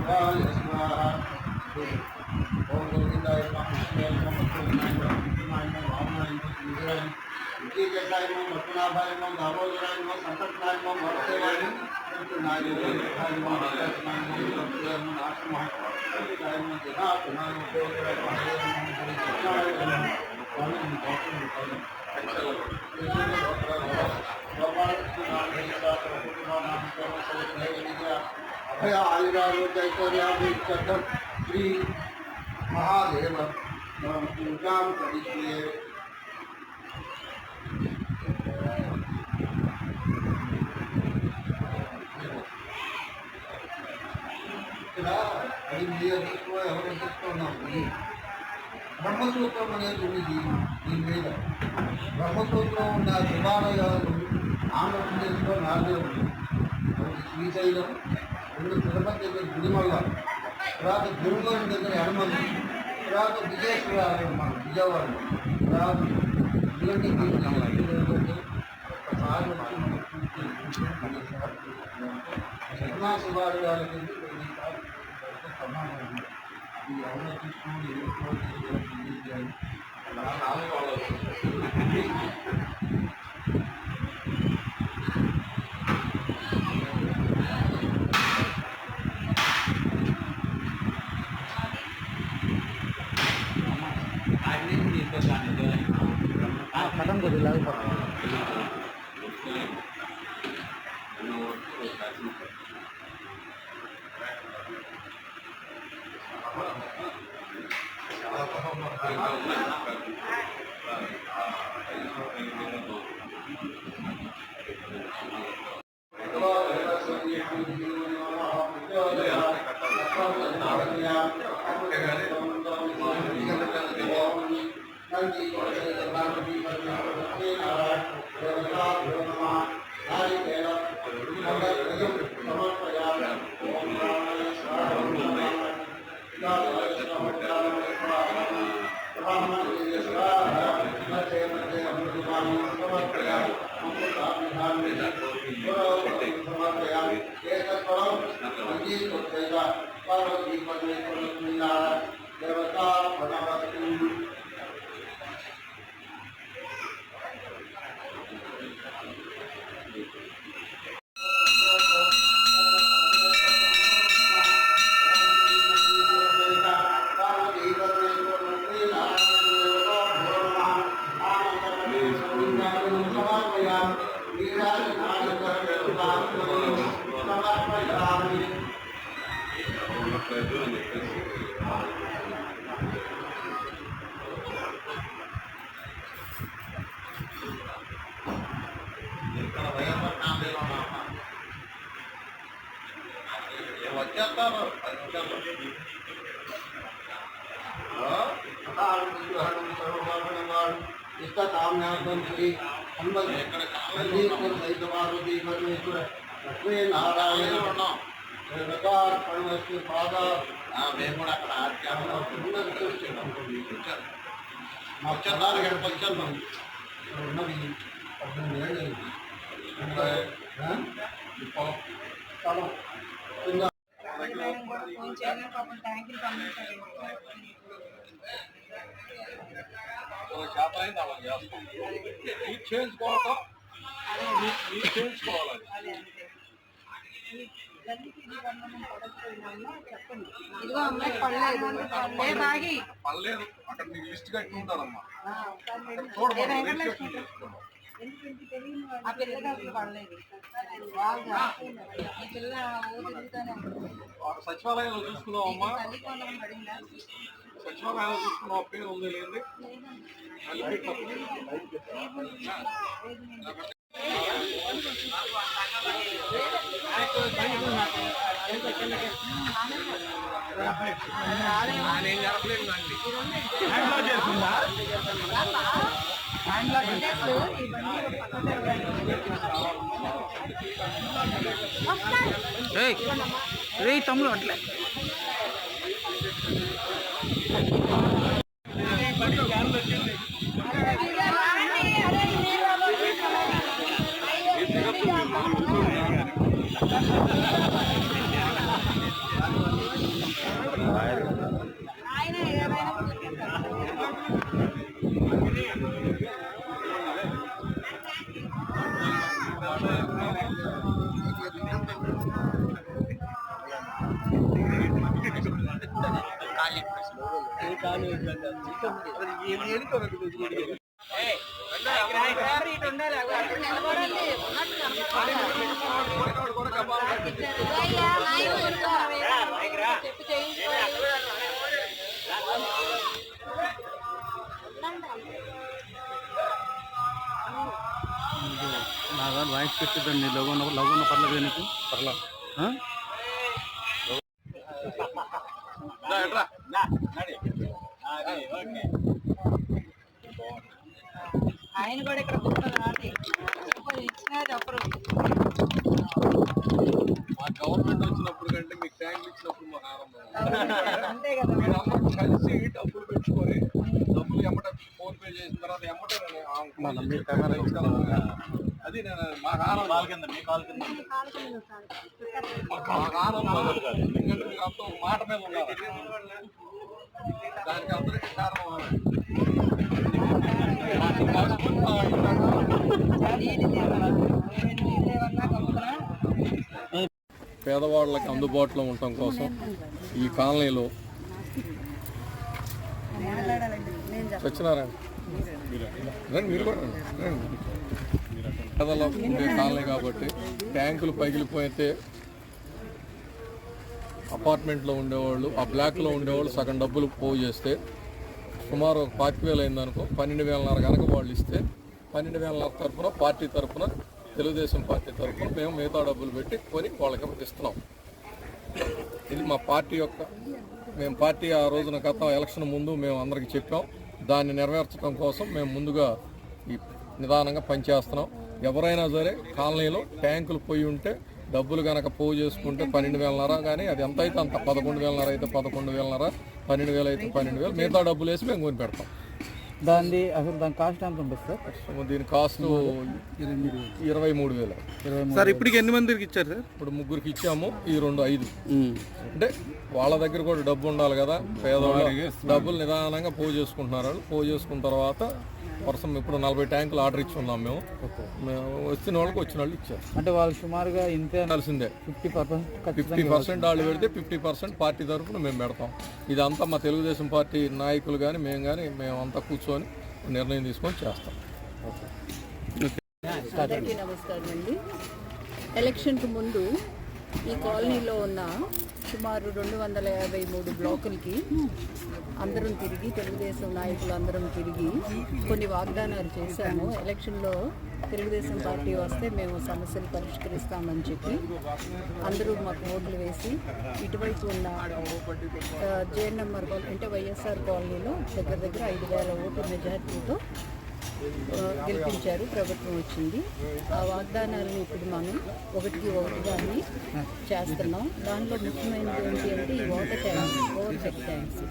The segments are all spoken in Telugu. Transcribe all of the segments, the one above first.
भवाय स्वाहा ओम गोविंदाय नमः कृष्णाय नमः मधुसूदनाय नमः कृष्णाय नमः वामनाय नमः सुंदराय नमः ऋषिकेशाय नमः पद्मनाभाय नमः दामोदराय नमः संकटनाय नमः वासुदेवाय नमः कृष्णाय नमः कृष्णाय नमः कृष्णाय नमः नाशमाय कृष्णाय नमः जनार्दनाय नमः गोविंदाय नमः कृष्णाय नमः अभय आयुरारोग्य श्री महादेव पूजा करिष्ये బ్రహ్మసూత్రం అనేది ఉంది దీని మీద బ్రహ్మసూత్రం ఉన్న శివాలయాలు ఆంధ్రప్రదేశ్లో 4 ఉంది. ఒకటి శ్రీశైలం, 2 తిరుపతి దగ్గర గుడిమల్ల, తర్వాత గురుగోరం దగ్గర యనమల్లి, తర్వాత విజయేశ్వర ఆలయం మన విజయవాడలో, తర్వాత ఇలాంటి ఒక్కసారి వచ్చి మనం శివనా శివాలయాలకి సమానం. ఈ ఎవరో తీసుకుని खत्म कर दिला లక్ష్మీ నారాయణ పాద మేము కూడా అక్కడ మా చందాలు గడపచ్చాను ఉన్నది 18 ఏళ్ళు చేయించుకోవటం చేయించుకోవాలి. పర్లేదు అక్కడ మీకు లిస్ట్ కట్టి ఉంటారమ్మా. సచివాలయంలో చూసుకున్నావమ్మా, సచివాలయంలో చూసుకున్నావు పేరు ఉంది లేదు తమ్ముడు అట్లే నాగా వాయిస్ పెట్టిద్దండి లఘున్న పర్లేదు నీకు పర్లా ఆయన కూడా ఇక్కడ ఇచ్చినా చెప్పరు. మా గవర్నమెంట్ వచ్చినప్పుడు కంటే మీకు ట్యాంకులు ఇచ్చినప్పుడు మాకు ఆనందం. అంతే కదా, మీరందరూ కలిసి డబ్బులు పెట్టుకొని డబ్బులు ఎమ్మట ఫోన్ పే చేసిన తర్వాత ఎమ్మట అది నేను మాకు ఆనందం. మాకు ఆనందం ఎందుకంటే మీకు అంత మాట మీద ఉన్నారు. దానికి అందరికీ కారణం పేదవాళ్ళకి అందుబాటులో ఉండటం కోసం ఈ కాలనీలో సత్యనారాయణ రండి, మీరు కూడా రండి. పేదల ఉండే కాలనీ కాబట్టి ట్యాంకులు పగిలిపోయితే అపార్ట్మెంట్లో ఉండేవాళ్ళు, ఆ బ్లాక్లో ఉండేవాళ్ళు సగం డబ్బులు పోగు చేస్తే సుమారు ఒక 25,000 అయిందనుకో, 12,500 కనుక వాళ్ళు ఇస్తే 12,500 తరఫున పార్టీ తరఫున తెలుగుదేశం పార్టీ తరఫున మేము మిగతా డబ్బులు పెట్టి కొని వాళ్ళకి ఇస్తున్నాం. ఇది మా పార్టీ యొక్క, మేము పార్టీ ఆ రోజున గత ఎలక్షన్ ముందు మేము అందరికీ చెప్పాం. దాన్ని నెరవేర్చడం కోసం మేము ముందుగా ఈ నిదానంగా పనిచేస్తున్నాం. ఎవరైనా సరే కాలనీలో ట్యాంకులు పోయి ఉంటే డబ్బులు కనుక పోగు చేసుకుంటే 12,500 కానీ అది ఎంత అయితే అంత, 11,500 అయితే 11,500, 12,000 అయితే 12,000, మిగతా డబ్బులు వేసి మేము కొని పెడతాం. దాని కాస్ట్ ఎంత ఉంటుంది సార్? దీని కాస్ట్ 23,000 సార్. ఇప్పటికి ఎన్ని మందికి ఇచ్చారు సార్? ఇప్పుడు 3కి ఇచ్చాము, ఈ 2 5. అంటే వాళ్ళ దగ్గర కూడా డబ్బు ఉండాలి కదా, పేదవాళ్ళు డబ్బులు నిదానంగా పోగు చేసుకుంటున్నారు. వాళ్ళు పోగు చేసుకున్న తర్వాత వర్షం ఇప్పుడు 40 ట్యాంకులు ఆర్డర్ ఇచ్చి ఉన్నాం. మేము వచ్చిన వాళ్ళకి వచ్చిన వాళ్ళు ఇచ్చారు. అంటే వాళ్ళు సుమారుగా ఇంతే అనాల్సిందే. 50% వాళ్ళు పెడితే 50% పార్టీ తరఫున మేము పెడతాం. ఇదంతా మా తెలుగుదేశం పార్టీ నాయకులు కానీ మేము కానీ మేమంతా కూర్చొని నిర్ణయం తీసుకొని చేస్తాం. అందరికీ నమస్కారం అండి. ఎలక్షన్కు ముందు ఈ కాలనీలో ఉన్న సుమారు 253 బ్లాకులకి అందరం తిరిగి, తెలుగుదేశం నాయకులు అందరం తిరిగి కొన్ని వాగ్దానాలు చేశాము. ఎలక్షన్లో తెలుగుదేశం పార్టీ వస్తే మేము సమస్యలు పరిష్కరిస్తామని చెప్పి అందరూ మాకు ఓట్లు వేసి ఇటువైపు ఉన్న జేఎన్ఎంఆర్ అంటే వైఎస్ఆర్ కాలనీలో దగ్గర దగ్గర 5,000 ఓట్ల మెజార్టీతో గెలిపించారు. ప్రభుత్వం వచ్చింది. ఆ వాగ్దానాలను ఇప్పుడు మనం ఒకటికి ఒకటిగానే చేస్తున్నాం. దానిలో ముఖ్యమైనది ఏంటి అంటే ఈ వాటర్ ట్యాంక్స్, ఓవర్హెడ్ ట్యాంక్స్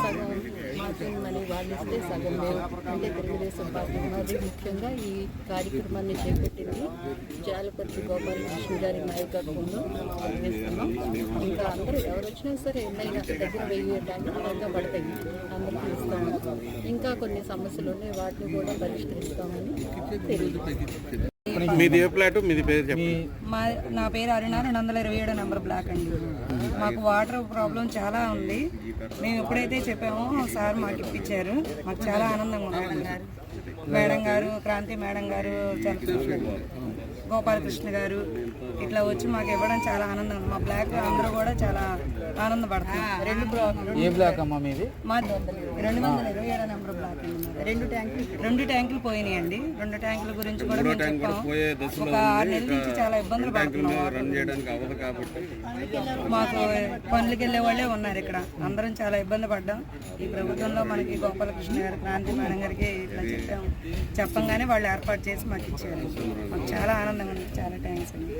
సగం మాకు మనీ వాళ్ళు ఇస్తే సగం మేము, అంటే తెలుగుదేశం పార్టీ ఉన్నది. ముఖ్యంగా ఈ కార్యక్రమాన్ని చేపట్టింది జాలపర్తి గోపాలకృష్ణ గారి నాయకత్వంలో నిర్వహిస్తున్నాం. ఇంకా అందరూ ఎవరు వచ్చినా సరే ఎన్నైనా దగ్గర 1000 ట్యాంకులు దాకా పడతాయి, అందరికీ ఇస్తాము. ఇంకా కొన్ని సమస్యలు ఉన్నాయి, వాటిని కూడా పరిష్కరిస్తామని తెలియదు. మీది ఏ ఫ్లాట్, మీది పేరు చెప్పండి. నా పేరు అరుణ, 227 నెంబర్ బ్లాక్ అండి. మాకు వాటర్ ప్రాబ్లం చాలా ఉంది. మేము ఎప్పుడైతే చెప్పామో సార్ మాకు ఇప్పించారు. మాకు చాలా ఆనందంగా ఉంది. మేడం గారు, క్రాంతి మేడం గారు, గోపాలకృష్ణ గారు ఇట్లా వచ్చి మాకు ఇవ్వడం చాలా ఆనందం. మా బ్లాక్ అందరూ కూడా చాలా ఆనందపడుతుంది. 2 బ్లాక్. ఏ బ్లాక్ అమ్మా మీది? మా 227 నెంబర్ బ్లాక్ అండి. 2 ట్యాంకులు పోయినాయండి. 2 ట్యాంకుల గురించి కూడా మేము చెప్పాము. ఒక 6 నెలల నుంచి చాలా ఇబ్బందులు పడుతున్నాం. మాకు పనులకి వెళ్ళే వాళ్ళే ఉన్నారు ఇక్కడ. అందరం చాలా ఇబ్బంది పడ్డాం. ఈ ప్రభుత్వంలో మనకి గోపాలకృష్ణ గారు, క్రాంతి మేడం గారికి ఇట్లా చెప్పంగానే వాళ్ళు ఏర్పాటు చేసి మాకు ఇచ్చారు. మాకు చాలా ఆనందంగా ఉంది. చాలా థ్యాంక్స్ అండి.